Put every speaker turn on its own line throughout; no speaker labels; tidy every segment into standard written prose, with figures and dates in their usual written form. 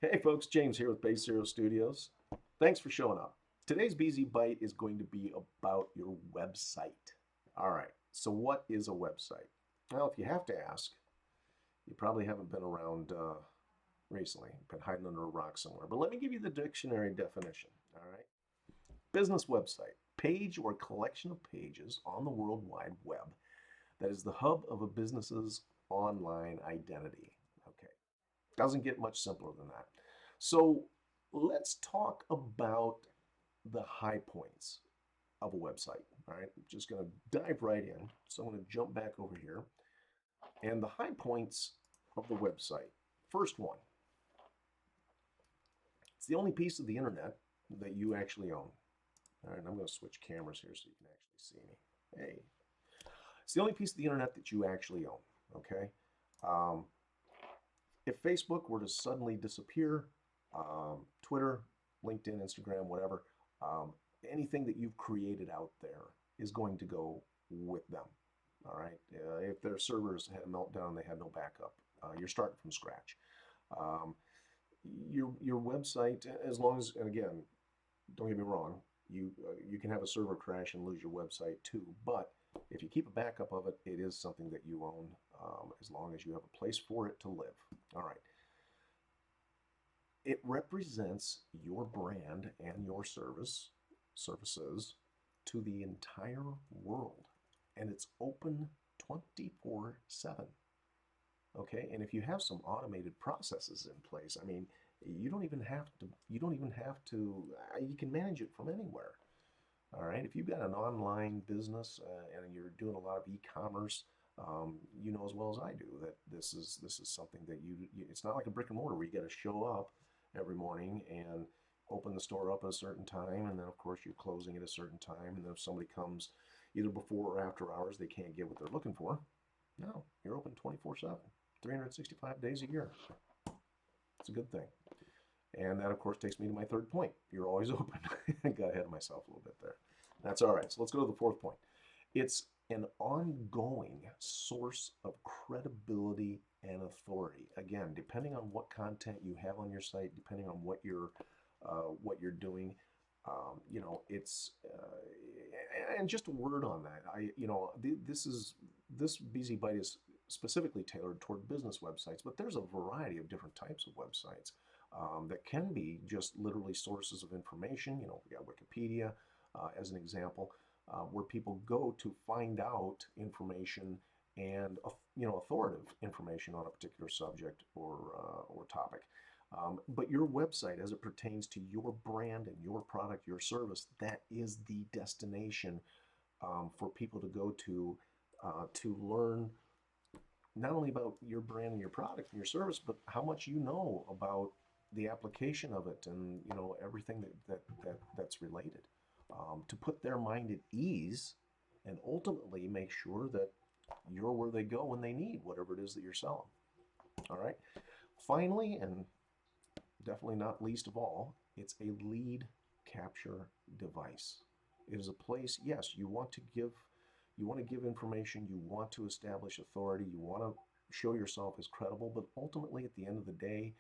Hey folks, James here with BaseZero Studios. Thanks for showing up. Today's BZ Bite is going to be about your website. All right, so what is a website? Well, if you have to ask, you probably haven't been around recently, been hiding under a rock somewhere. But let me give you the dictionary definition. All right, business website, page or collection of pages on the World Wide Web that is the hub of a business's online identity. Okay, doesn't get much simpler than that. So let's talk about the high points of a website. All right, I'm just going to dive right in. So I'm going to jump back over here. And the high points of the website. First one, it's the only piece of the internet that you actually own. All right, I'm going to switch cameras here so you can actually see me. Hey, it's the only piece of the internet that you actually own. Okay. Um, if Facebook were to suddenly disappear, Twitter, LinkedIn, Instagram, whatever, um, anything that you've created out there is going to go with them. All right. If their servers had a meltdown, they had no backup. You're starting from scratch. Um, your website, as long as, and again, don't get me wrong, you can have a server crash and lose your website too. But if you keep a backup of it, it is something that you own, as long as you have a place for it to live. All right. It represents your brand and your services to the entire world. And it's open 24/7. Okay? And if you have some automated processes in place, I mean, you can manage it from anywhere. All right. If you've got an online business and you're doing a lot of e-commerce, you know as well as I do that this is something that it's not like a brick and mortar where you got to show up every morning and open the store up at a certain time, and then of course you're closing at a certain time, and then if somebody comes either before or after hours, they can't get what they're looking for. No, you're open 24/7, 365 days a year. It's a good thing. And that, of course, takes me to my third point. You're always open. I got ahead of myself a little bit there. That's all right. So let's go to the fourth point. It's an ongoing source of credibility and authority. Again, depending on what content you have on your site, depending on what you're doing, it's and just a word on that. This BZ Bite is specifically tailored toward business websites, but there's a variety of different types of websites that can be just literally sources of information. We got Wikipedia as an example, where people go to find out information and authoritative information on a particular subject or topic. But your website, as it pertains to your brand and your product, your service, that is the destination for people to go to learn not only about your brand and your product and your service, but how much you know about the application of it and everything that's related. To put their mind at ease and ultimately make sure that you're where they go when they need whatever it is that you're selling. All right. Finally, and definitely not least of all, it's a lead capture device. It is a place, yes, you want to give information, you want to establish authority, you want to show yourself as credible, but ultimately at the end of the day,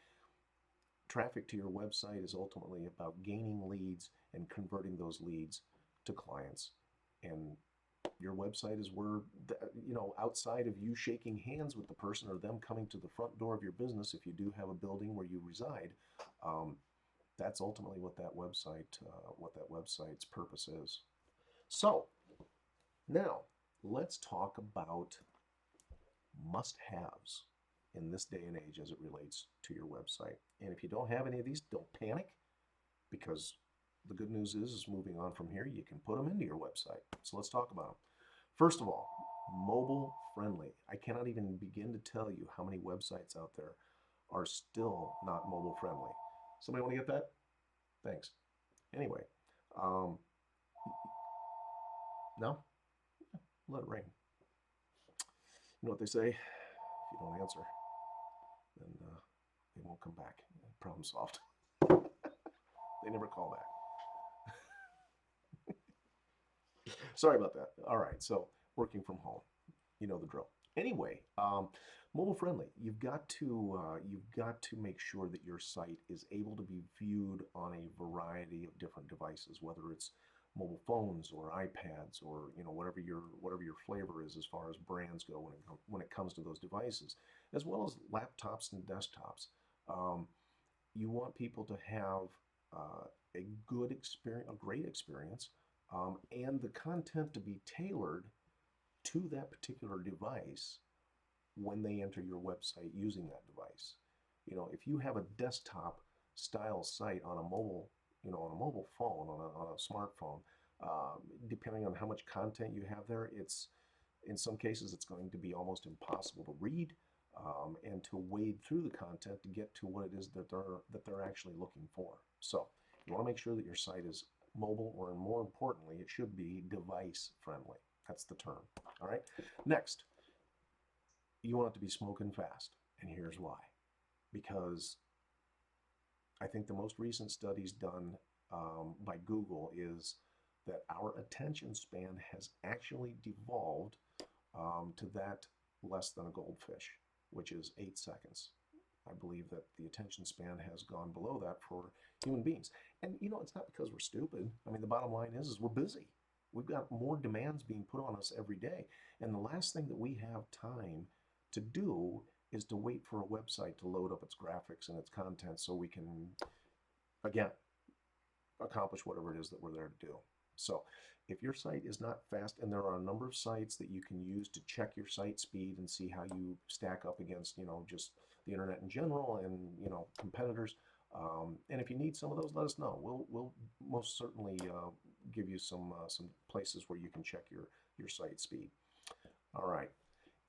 traffic to your website is ultimately about gaining leads and converting those leads to clients. And your website is where, outside of you shaking hands with the person or them coming to the front door of your business, if you do have a building where you reside, um, that's ultimately what that website's purpose is. So now let's talk about must-haves in this day and age as it relates to your website. And if you don't have any of these, don't panic, because the good news is moving on from here, you can put them into your website. So let's talk about them. First of all, mobile friendly. I cannot even begin to tell you how many websites out there are still not mobile friendly. Somebody want to get that? Thanks. Anyway, um, no, let it ring. You know what they say? If you don't answer, then they won't come back. Problem solved. They never call back. Sorry about that. All right, so working from home, you know the drill. Anyway, mobile friendly. You've got to make sure that your site is able to be viewed on a variety of different devices, whether it's mobile phones or iPads or whatever your flavor is as far as brands go when it comes to those devices, as well as laptops and desktops. Um, you want people to have uh, a good experience, a great experience, and the content to be tailored to that particular device when they enter your website using that device. If you have a desktop style site on a mobile phone, on a smartphone, depending on how much content you have there, in some cases it's going to be almost impossible to read and to wade through the content to get to what it is that they're actually looking for. So you want to make sure that your site is mobile, or more importantly, it should be device friendly. That's the term. All right. Next, you want it to be smoking fast. And here's why. Because I think the most recent studies done by Google is that our attention span has actually devolved to that less than a goldfish, which is 8 seconds. I believe that the attention span has gone below that for human beings. And it's not because we're stupid. I mean, the bottom line is we're busy. We've got more demands being put on us every day. And the last thing that we have time to do is to wait for a website to load up its graphics and its content so we can, again, accomplish whatever it is that we're there to do. So if your site is not fast, and there are a number of sites that you can use to check your site speed and see how you stack up against, just the internet in general and, competitors. And if you need some of those, let us know. We'll most certainly give you some places where you can check your site speed. All right.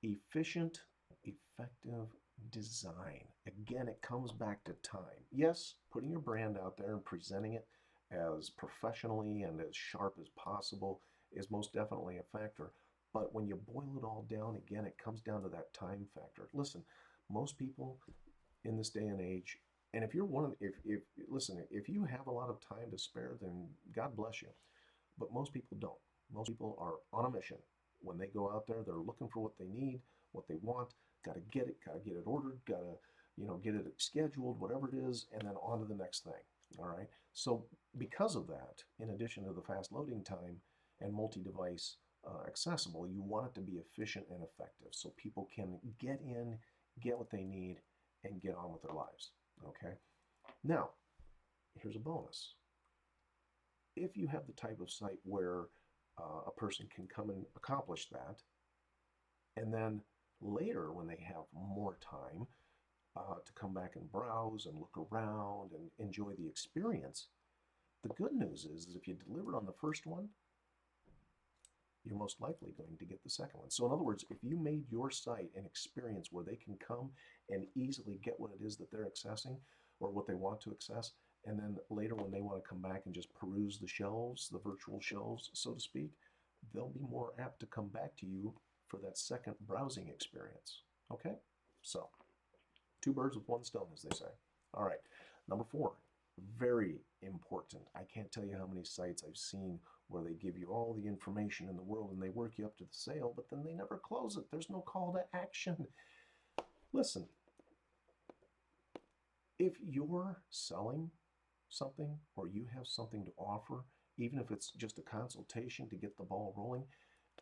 Efficient, effective design. Again, it comes back to time. Yes, putting your brand out there and presenting it as professionally and as sharp as possible is most definitely a factor. But when you boil it all down, again, it comes down to that time factor. Listen, most people in this day and age, and if you're one of, if listen, if you have a lot of time to spare, then God bless you. But most people don't. Most people are on a mission. When they go out there, they're looking for what they need, what they want, got to get it ordered, got to, get it scheduled, whatever it is, and then on to the next thing. All right. So because of that, in addition to the fast loading time and multi-device accessible, you want it to be efficient and effective so people can get in, get what they need, and get on with their lives. Okay. Now, here's a bonus. If you have the type of site where a person can come and accomplish that, and then later, when they have more time to come back and browse and look around and enjoy the experience, the good news is if you deliver on the first one, you're most likely going to get the second one. So in other words, if you made your site an experience where they can come and easily get what it is that they're accessing or what they want to access, and then later when they want to come back and just peruse the shelves, the virtual shelves, so to speak, they'll be more apt to come back to you for that second browsing experience. Okay? So, two birds with one stone, as they say. All right. Number 4, very important. I can't tell you how many sites I've seen where they give you all the information in the world and they work you up to the sale, but then they never close it. There's no call to action. Listen, if you're selling something or you have something to offer, even if it's just a consultation to get the ball rolling,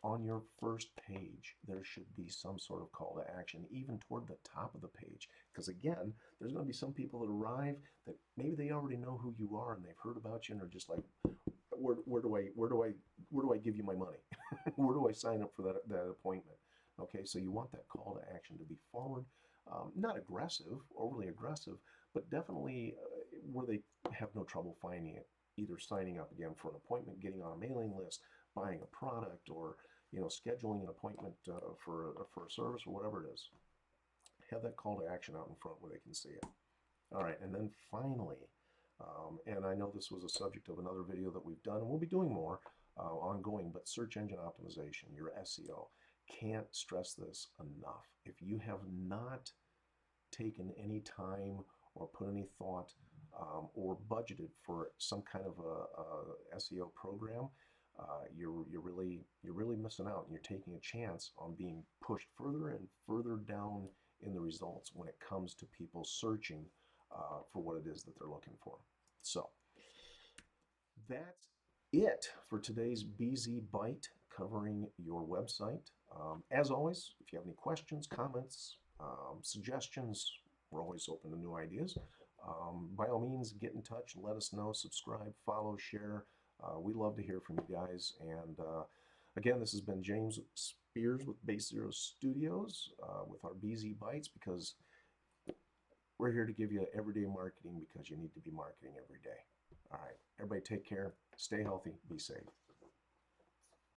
on your first page, there should be some sort of call to action, even toward the top of the page. Because again, there's going to be some people that arrive that maybe they already know who you are and they've heard about you and are just like, where do I give you my money? Where do I sign up for that appointment? Okay, so you want that call to action to be forward, not aggressive, overly aggressive, but definitely where they have no trouble finding it, either signing up again for an appointment, getting on a mailing list, buying a product, or scheduling an appointment for a service or whatever it is. Have that call to action out in front where they can see it. All right, and then finally, and I know this was a subject of another video that we've done, and we'll be doing more ongoing, but search engine optimization, your SEO. Can't stress this enough. If you have not taken any time or put any thought or budgeted for some kind of a SEO program, you're really missing out, and you're taking a chance on being pushed further and further down in the results when it comes to people searching for what it is that they're looking for. So that's it for today's BZ Bite covering your website. As always, if you have any questions, comments, suggestions, we're always open to new ideas. By all means, get in touch, let us know, subscribe, follow, share. We love to hear from you guys. And again, this has been James Spears with BaseZero Studios with our BZ Bites, because we're here to give you everyday marketing because you need to be marketing every day. All right, everybody take care, stay healthy, be safe.